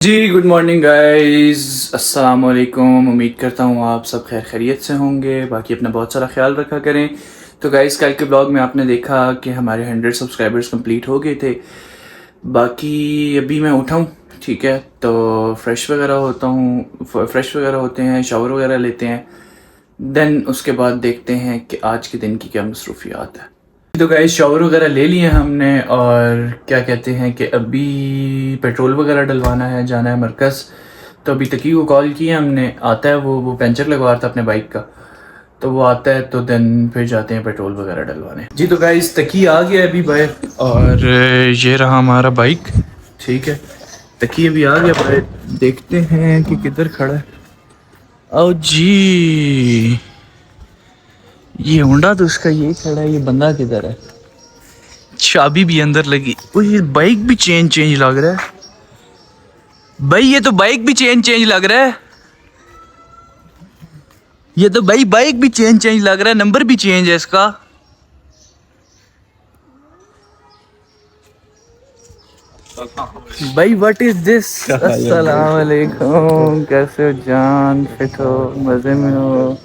जी good morning guys, अस्सलाम वालेकुम। उम्मीद करता हूँ आप सब खैर खैरियत से होंगे। बाकी अपना बहुत सारा ख्याल रखा करें। तो गाइस, कल के ब्लॉग में आपने देखा कि हमारे 100 सब्सक्राइबर्स कंप्लीट हो गए थे। बाकी अभी मैं उठा हूँ, ठीक है, तो फ्रेश वगैरह होता हूँ, फ्रेश वगैरह होते हैं, शावर वगैरह लेते हैं। देन उसके बाद देखते हैं कि आज के दिन की क्या मसरूफियात है। तो गाइस, शावर वगैरह ले लिए हमने और क्या कहते हैं कि अभी पेट्रोल वगैरह डलवाना है, जाना है मरकज़। तो अभी तकी को कॉल किया हमने, आता है वो पंचर लगवा रहा था अपने बाइक का। तो वो आता है तो देन फिर जाते हैं पेट्रोल वगैरह डलवाने। जी तो गाइस, तकी आ गया अभी बाहर और ये रहा हमारा बाइक, ठीक है। तकी अभी आ गया बाहर, देखते हैं कि किधर खड़ा है। आओ जी, ये होंडा तो उसका ये खड़ा है, ये बंदा किधर है? चाबी भी अंदर लगी। ओ, ये बाइक भी चेंज लग रहा है भाई, ये तो बाइक भी चेंज लग रहा है। ये तो भाई बाइक भी चेंज लग रहा है, नंबर भी चेंज है इसका। भाई व्हाट इज दिस? अस्सलाम वालेकुम, कैसे हो जान? फिट हो, मजे में हो?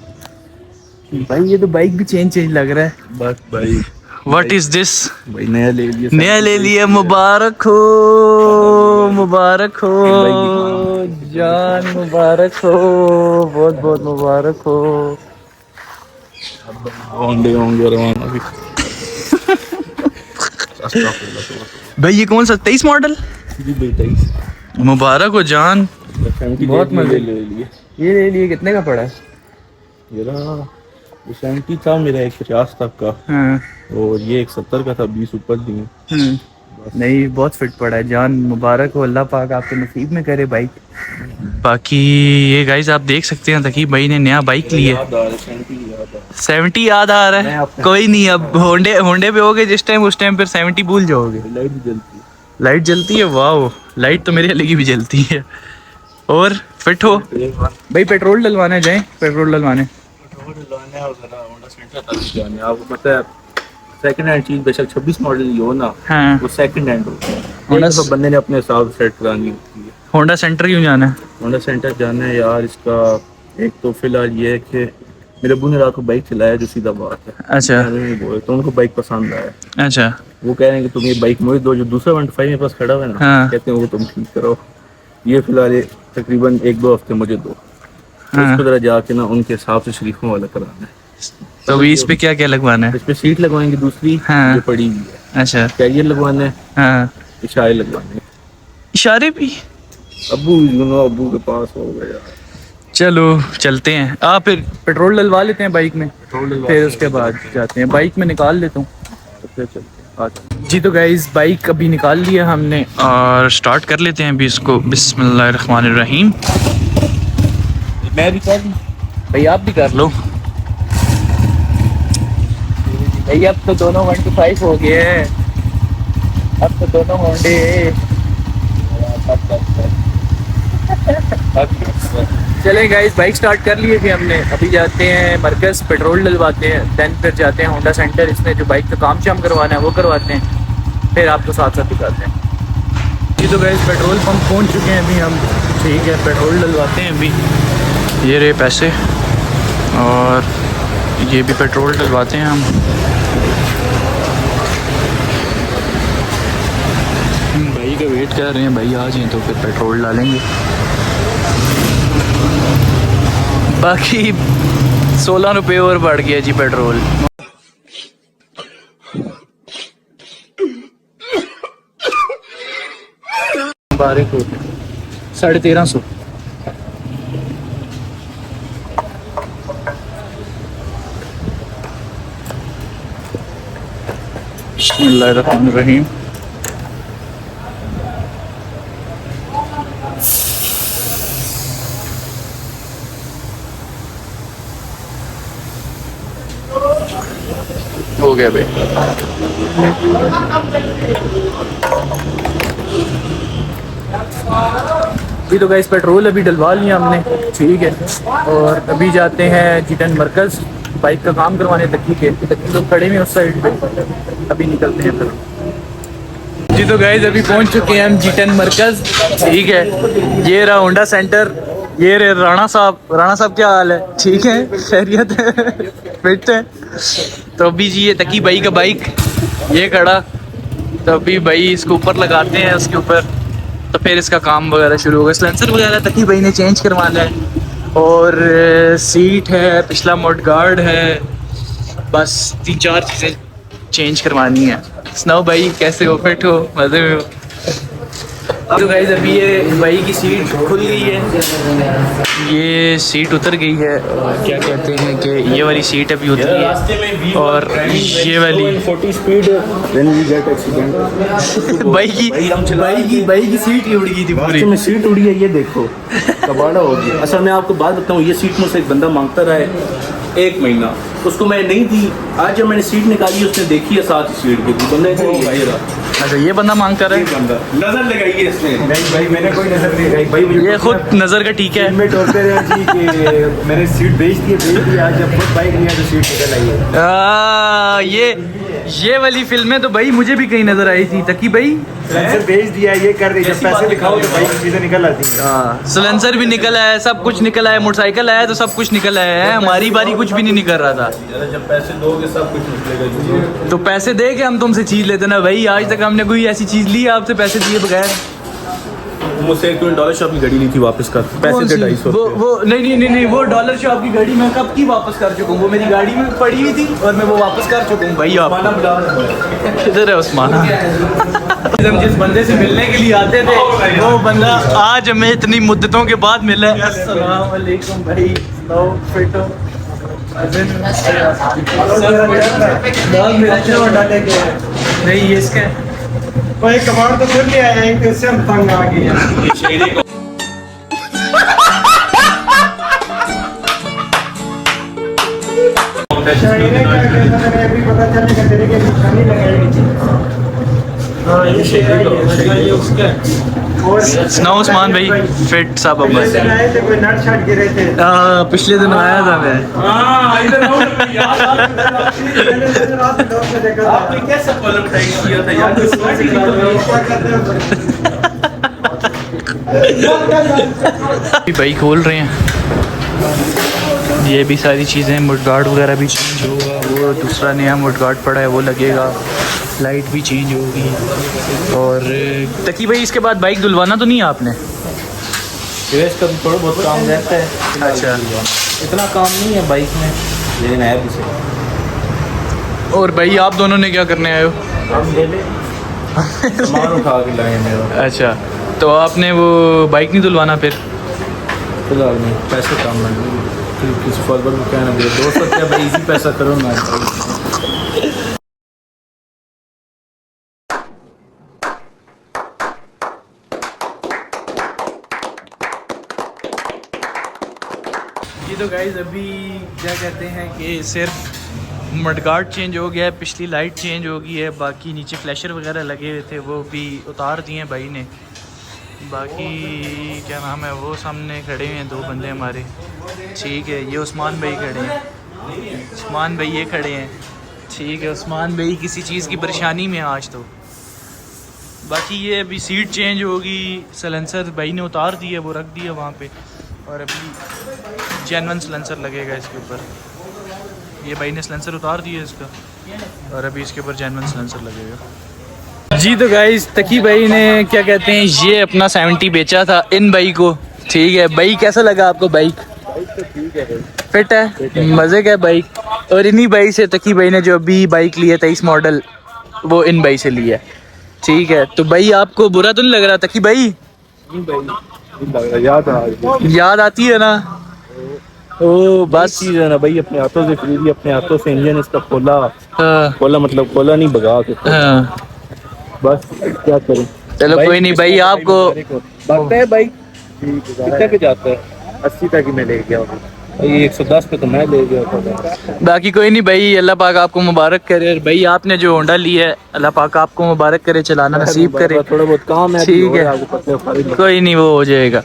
भाई ये तो बाइक भी चेंज लग रहा है। बस भाई, व्हाट इज दिस? भाई नया ले लिया, नया ले लिया, मुबारक हो, मुबारक हो जान, मुबारक हो, बहुत बहुत मुबारक हो। होंडे होंगे रवाना भी। भाई ये कौन सा 23 मॉडल? जी भाई 23 मुबारक हो जान, बहुत मजे। ले लिए। ये ले लिए, कितने का पड़ा है? मेरा 70 था, मेरा 150 तक का, हाँ। और ये 170 का था, 20 ऊपर दिए। नहीं, बहुत फिट पड़ा है जान, मुबारक हो, अल्लाह पाक आपके नसीब में करे बाइक। बाकी ये गाइस आप देख सकते हैं, तकी भाई ने नया बाइक ली है। याद आ रहा है, 70 याद आ रहा 70 याद आ रहा है? कोई नहीं, अब होंडे होंडे पे होगे जिस टाइम, उस टाइम फिर 70 भूल जाओगे। है। लाइट भी जलती है। लाइट जलती है? वाह, लाइट तो मेरे अलग ही भी जलती है। और फिट हो भाई? पेट्रोल डलवाने जाएं, पेट्रोल डलवाने। पेट्रोल डलवाने और जरा होंडा सेंटर तक जाने। आपको पता है, सेकंड हैंड चीज बेशक 26 मॉडल ही हो ना, हाँ। वो सेकंड हैंड होता है। होंडा एक तो बंदे ने अपने हिसाब से सेट करानी होती है। होंडा सेंटर क्यों जाना है? होंडा सेंटर जाना है यार, इसका एक तो फिलहाल ये है कि मेरे अब्बू ने रात को बाइक चलाया, जो सीधा बात है। अच्छा। मैं नहीं बोल तो उनको बाइक पसंद आया। अच्छा। वो कह रहे हैं कि तुम ये बाइक मुझे दो, जो दूसरा 15 मेरे पास खड़ा हुआ है ना, हाँ। कहते हैं वो तुम ठीक करो। ये फिलहाल ये तकरीबन 1-2 हफ्ते मुझे दो, तो हाँ। इसको जरा जाके ना उनके हिसाब से शरीफों वाला कराना है। तो अभी इस पे क्या क्या लगवाना है? इस पे सीट लगवाएंगे दूसरी, हाँ। जो पड़ी हुई है। अच्छा। कैरियर लगवाना है, हाँ। इशारे लगवाने हैं। इशारे भी? अब्बू के पास हो गया यार। चलो चलते हैं। फिर पेट्रोल डलवा लेते हैं बाइक में, फिर उसके बाद जाते हैं। बाइक में निकाल लेता हूँ, सबसे चलते हैं आज। जी। तो गाइस, बाइक अभी निकाल लिया हमने और स्टार्ट कर लेते हैं अभी इसको। बिस्मिल्लाहिर्रहमानिर्रहीम। मैं भी कर भाई आप भी कर लो भाई, अब तो दोनों 125 हो गए हैं, अब तो दोनों होंडे। चलें गाइस, बाइक स्टार्ट कर लिए थे हमने। अभी जाते हैं मरकज़, पेट्रोल डलवाते हैं, देन फिर जाते हैं होंडा सेंटर। इसमें जो बाइक का काम शाम करवाना है वो करवाते हैं, फिर आपको साथ साथ दिखाते हैं। जी तो गाइस, पेट्रोल पंप पहुंच चुके हैं अभी हम, ठीक है। पेट्रोल डलवाते हैं अभी, ये रहे पैसे, और ये भी पेट्रोल डलवाते हैं हम। भाई का वेट कर रहे हैं, भाई आ जाएं तो फिर पेट्रोल डालेंगे। बाकी 16 रुपये और बढ़ गया जी पेट्रोल। बारह को 1350। बिस्मिल्लाहिर्रहमानिर्रहीम। हो गया भाई। अभी तो गाइस पेट्रोल अभी डलवा लिया हमने, ठीक है। और अभी जाते हैं जिटन मरकज़, बाइक का काम करवाने। तकी के लोग खड़े हुए उस साइड पे, अभी निकलते हैं फिर। जी तो गाइस अभी पहुंच चुके हैं हम G10 मरकज़। ठीक है, ये रहा होंडा सेंटर, ये रहे राणा साहब क्या हाल है? ठीक है, खैरियत है? फिट है? तो अभी जी ये तकी भाई का बाइक ये खड़ा, तो अभी भाई इसको ऊपर लगाते हैं, उसके ऊपर तो फिर इसका काम वगैरह शुरू होगा। सिलेंसर वगैरह तकी भाई ने चेंज करवाना है, और सीट है, पिछला मोड गार्ड है, बस 3-4 चीज़ें चेंज करवानी है। सुनाओ भाई, कैसे हो? फिट हो? मज़े में हो? तो गाइस अभी ये भाई की सीट खुल गई है, ये सीट उतर गई है, और क्या कहते हैं कि ये वाली सीट अभी उतरी है, और ये वाली 40 speed when we get accident. भाई की सीट ही उड़ गई थी पूरी। में सीट उड़ी है, ये देखो कबाड़ा हो गया। असल मैं आपको बात बताऊं, ये सीट मुझसे एक बंदा मांगता रहा है 1 महीना, उसको मैं नहीं दी। आज जब मैंने सीट निकाली उसने देखी है साथ ही सीट की थी, तो मैं अच्छा ये बंदा मांग कर रहा है, नजर लगाई है इसने। नहीं भाई मैंने कोई नजर नहीं लगाई भाई, मुझे ये खुद नजर का ठीक है। में टोकते रहे जी कि मैंने सीट बेच दी। आज जब खुद बाइक लिया तो सीट निकल आई है। ये वाली फिल्में तो भाई मुझे भी कहीं नजर आई थी। तकी भाई बेच दिया, ये कर रही, जब पैसे दिखाओ तो भाई चीजें निकल आती हैं। सिलेंसर भी निकल आया, सब कुछ निकल आया, मोटरसाइकिल आया तो सब कुछ निकल आया है। हमारी बारी कुछ भी नहीं निकल रहा था। जब पैसे दोगे सब कुछ निकलेगा। तो पैसे दे के हम तुमसे चीज लेते ना भाई, आज तक हमने कोई ऐसी चीज ली है आपसे पैसे दिए बगैर? मुझसे $1 शॉप की घड़ी ली थी, वापस कर पैसे दे 250। वो नहीं, वो डॉलर शॉप की घड़ी मैं कब की वापस कर चुका हूँ। वो मेरी गाड़ी में पड़ी हुई थी और मैं वो वापस कर चुका हूँ भाई। आप किधर है उस्माना? हम जिस बंदे से मिलने के लिए आते थे वो बंदा आज हमें इतनी मुद्दतों के बाद मिला है। अस्सलाम वालेकुम भाई, फिट हो? नहीं ये इसका भाई कबाड़ तो खुल ले आया है, इससे हम तंग आ गए हैं। शायरी क्या कहता है, अभी पता चलेगा तेरे के निशानी लगाएगी। हाँ ये शायरी उसका। और सुनाओ उस्मान भाई, फिट सब अब पिछले दिन आए थे, कोई नट शट गिरे थे। पिछले दिन आया था मैं। आपने कैसे कॉलम टाइप किया था यार? भाई खोल रहे हैं, ये भी सारी चीज़ें, मुडगार्ड वगैरह भी चेंज होगा, वो दूसरा नया मुडगार्ड पड़ा है वो लगेगा, लाइट भी चेंज होगी। और तकी भाई इसके बाद बाइक धुलवाना तो नहीं है आपने? इसका भी थोड़ा बहुत काम रहता है। अच्छा, इतना काम नहीं है बाइक में, लेकिन है भी सही। और भाई आप दोनों ने क्या करने आए हो? हम ले ले सामान उठा के लाए मेरा। अच्छा, तो आपने वो बाइक नहीं धुलवाना फिर? फिलहाल नहीं, पैसे काम नहीं, फिर किसी फॉरवर्ड को कहना दे दोस्त क्या भाई, इजी पैसा करो ना। ये तो गाइज अभी क्या कहते हैं कि सिर्फ मडगार्ड चेंज हो गया है, पिछली लाइट चेंज हो गई है, बाकी नीचे फ्लैशर वगैरह लगे हुए थे वो भी उतार दिए हैं भाई ने। बाकी क्या नाम है, वो सामने खड़े हुए हैं 2 बंदे हमारे। ठीक है, ये उस्मान भाई खड़े हैं, उस्मान भाई ये खड़े हैं। ठीक है, उस्मान भाई किसी चीज़ की परेशानी में आज तो। बाकी ये अभी सीट चेंज होगी, सलेंसर भाई ने उतार दिया, वो रख दिया वहाँ पे, और अभी जेन्युइन सलेंसर लगेगा इसके ऊपर। ये भाई ने सलेंसर उतार दिया इसका, और अभी इसके ऊपर जेन्युइन सलेंसर लगेगा। जी तो गाइस तकी भाई ने क्या कहते हैं ये अपना 70 बेचा था इन भाई को। ठीक है भाई, कैसा लगा आपको बाइक? तो ठीक है, फिट है, मज़े का बाइक। और इन्हीं भाई से तकी भाई ने जो अभी बाइक लिया 23 मॉडल, वो इन भाई से लिया। ठीक है, तो भाई आपको बुरा तो नहीं लग रहा तकी भाई? याद आती है ना? ओ बस चीज़ है ना भाई, अपने हाथों से खरीदी, अपने हाथों से इंजन इसका खोला। हाँ, खोला मतलब खोला नहीं, भगा के हाँ। बस क्या करें। चलो कोई नहीं भाई, आपको भागता है बाइक कितने पे जाता है? 80 तक ही मैं ले गया भाई, 110 पे तो मैं ले गया था। बाकी कोई नहीं भाई, अल्लाह पाक आपको मुबारक करे। और भाई आपने जो होंडा ली है, अल्लाह पाक आपको मुबारक करे, चलाना नसीब करे। थोड़ा बहुत काम है, ठीक है, कोई नहीं, वो हो जाएगा।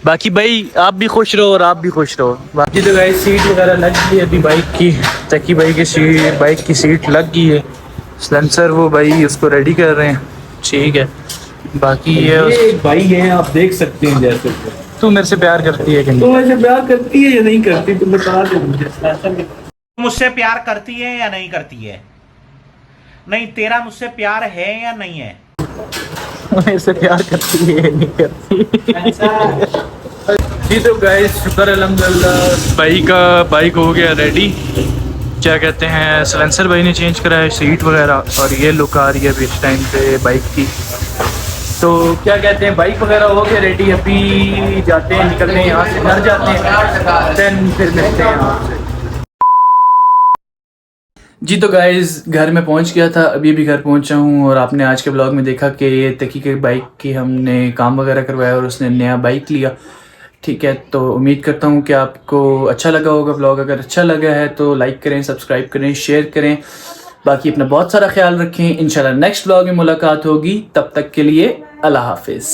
बाकी भाई आप भी खुश रहो और आप भी खुश रहो। बाकी तो भाई सीट वगैरह लग गई है अभी बाइक की, तकी भाई की सीट, बाइक की सीट लग गई है। सलेंसर वो भाई उसको रेडी कर रहे हैं। ठीक है, बाकी ये एक भाई हैं, आप देख सकते हैं जैसे तू मेरे से प्यार करती है कि नहीं? तो ऐसे प्यार करती है या नहीं करती, तुम बता दो मुझे। मुझसे प्यार करती है या नहीं करती है? नहीं, तेरा मुझसे प्यार है या नहीं है? मेरे से प्यार करती है नहीं करती? जी तो गाइस शुक्र अल्हम्दुलिल्लाह बाइक हो गया रेडी। क्या कहते हैं, सलेंसर भाई ने चेंज करा है, सीट वगैरह, और ये लुक आ रही है अभी इस टाइम पे बाइक की। तो क्या कहते हैं, बाइक वगैरह हो गया रेडी। अभी जाते हैं, निकलते हैं यहाँ से, घर जाते हैं, देन फिर मिलते हैं यहाँ से। जी तो गाइज़ घर में पहुंच गया था, अभी भी घर पहुंचा हूं। और आपने आज के ब्लॉग में देखा कि ये तकी के बाइक की हमने काम वगैरह करवाया और उसने नया बाइक लिया। ठीक है, तो उम्मीद करता हूं कि आपको अच्छा लगा होगा ब्लॉग। अगर अच्छा लगा है तो लाइक करें, सब्सक्राइब करें, शेयर करें। बाकी अपना बहुत सारा ख्याल रखें। इंशाल्लाह नेक्स्ट ब्लॉग में मुलाकात होगी, तब तक के लिए अल्लाह हाफिज़।